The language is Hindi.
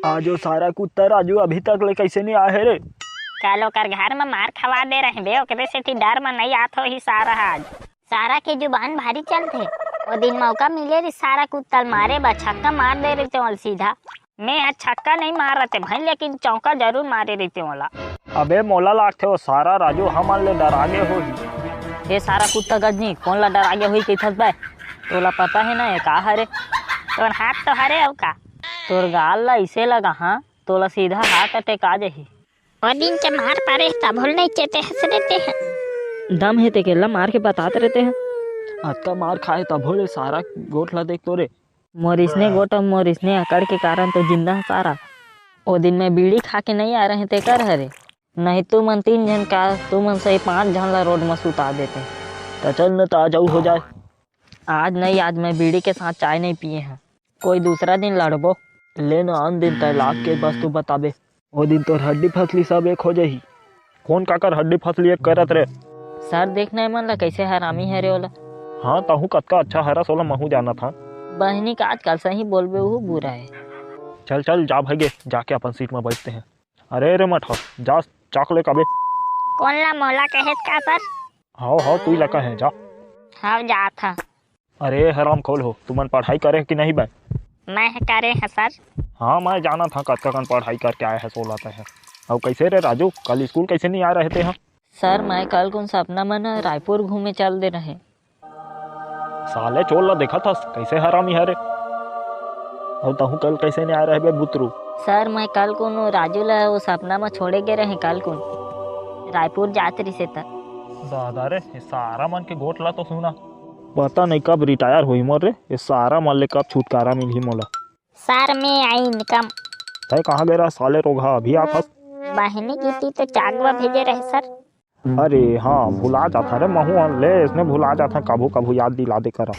आजो सारा कुत्ता राजू अभी तक ले कैसे नहीं आए रे। कल ओकर घर में मार खवा दे रहे बे, ओकरे सेठी डर में नहीं आत हो ही सारा। आज सारा के जुबान भारी चलते। वो दिन मौका मिले रे सारा कुत्ता मारे बा, छक्का मार दे रहे थे सीधा। मैं आज छक्का नहीं मार रहे थे भाई, लेकिन चौका जरूर मारे रही थे वाला। अबे मोला लागते हो सारा राजू हमारे ले डर आगे हो ही। ये सारा कुत्ता गजनी कौन ला डर आगे हुई कैथत बे, तोला पता है ना ये का हरे। तोर हाथ तो हरे अब का, तोर गाल ला इसे लगा हाँ, तोला सीधा हार्ट अटैक आ जाही। और दिन के मार पारे तब भूल नहीं चेते हंस देते हैं। दम है ते केला मार के बताते रहते हैं। अतका मार खाए तब हो ले सारा गोट ला देख तो रे। मोरिसने गोट और मोरिसने अकड़ के कारण तो जिंदा है सारा। ओ दिन में बीड़ी खा के नहीं आ रहे थे कर हरे, नहीं तू मन 3 जन का, तू मन से 5 जन ला रोड में सुता देते। तो चल न तो आ जाऊ हो जाए। आज नहीं, आज मैं बीड़ी के साथ चाय नहीं पिए हैं, कोई दूसरा दिन लड़बो। ले न आन दिन तय लाग के बस तू बताबे। वो दिन तोर हड्डी फसली सब एक हो जाही। कौन काकर हड्डी फसली एक करत रे। सर देखने मन ला कैसे हरामी है रे ओला। हाँ तहु कतका अच्छा हरा सोला महू जाना था। बहनी का आजकल सही बोलबे वो बुरा है। चल चल जा भागे, जाके अपन सीट में बैठते हैं। अरे रे मठ जा चाक ले कबे। कौन ला मोला कहे का सर। हाँ तू लगा है जा। हाँ जा था। अरे हराम खोल हो, तुमन पढ़ाई करे कि नहीं बे। मैं करे है सर। हाँ मैं जाना था कतका कन पढ़ाई करके आए है सोलाते हैं। अब कैसे रे राजू, कल स्कूल कैसे नहीं आ रहे थे हम। सर मैं कल कौन सपना मन रायपुर घूमे चल दे रहे। साले चोल ला देखा था कैसे हरामी है रे। और तहु कल कैसे नहीं आ रहे बे बुतरू। सर मैं कल को राजू ला वो सपना में छोड़े गए रहे, कल को रायपुर जात रही से तक। दादा रे ये सारा मन के गोट ला तो सुना, पता नहीं कब रिटायर हुई मोर रे। ये सारा मन ले कब छुटकारा मिली मोला। सर मैं आई इनकम। तय कहाँ गए रहा साले रोगा, अभी आता। बहनी की थी तो चागवा भेजे रहे सर। अरे हाँ भुला जाता रे महू ले, इसमें भुला जाता कभू कभू याद दिला दे करा।